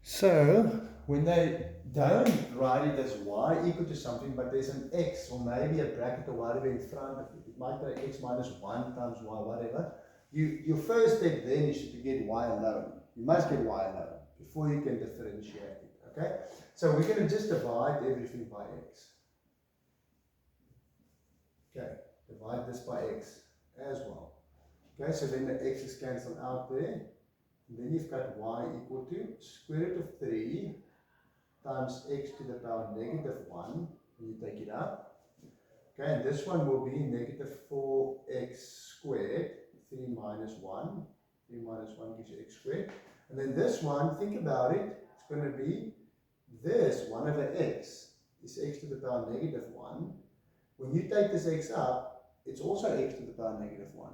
So when they don't write it as y equal to something, but there's an x or maybe a bracket or whatever in front of it, it might be x minus 1 times y, whatever. Your first step then is to get y alone. You must get y alone before you can differentiate it. Okay? So we're going to just divide everything by x. Okay, divide this by x as well. Okay, so then the x is cancelled out there. And then you've got y equal to square root of 3 times x to the power negative 1, when you take it up. Okay, and this one will be negative 4x squared, 3 minus 1. 3 minus 1 gives you x squared. And then this one, think about it, it's going to be this 1 over x is x to the power negative 1. When you take this x up, it's also x to the power negative 1.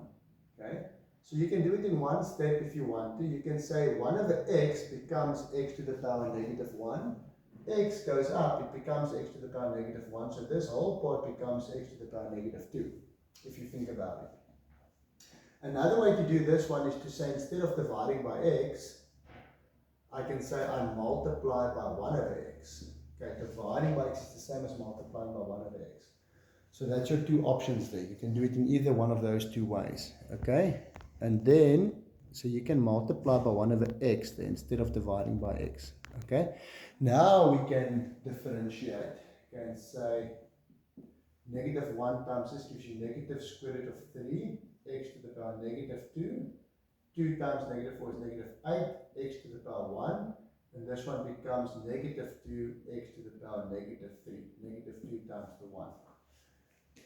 Okay? So you can do it in one step if you want to. You can say 1 over x becomes x to the power negative 1. X goes up, it becomes x to the power negative 1. So this whole part becomes x to the power negative 2, if you think about it. Another way to do this one is to say instead of dividing by x, I can say I multiply by 1 over x. Okay, dividing by x is the same as multiplying by 1 over x. So that's your two options there. You can do it in either one of those two ways. Okay? And then, so you can multiply by 1 over x there instead of dividing by x. Okay? Now we can differentiate. You can say negative 1 times this gives you negative square root of 3, x to the power negative 2. 2 times negative 4 is negative 8, x to the power 1. And this one becomes negative 2, x to the power negative 3. Negative 2 times the 1.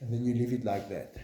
And then you leave it like that.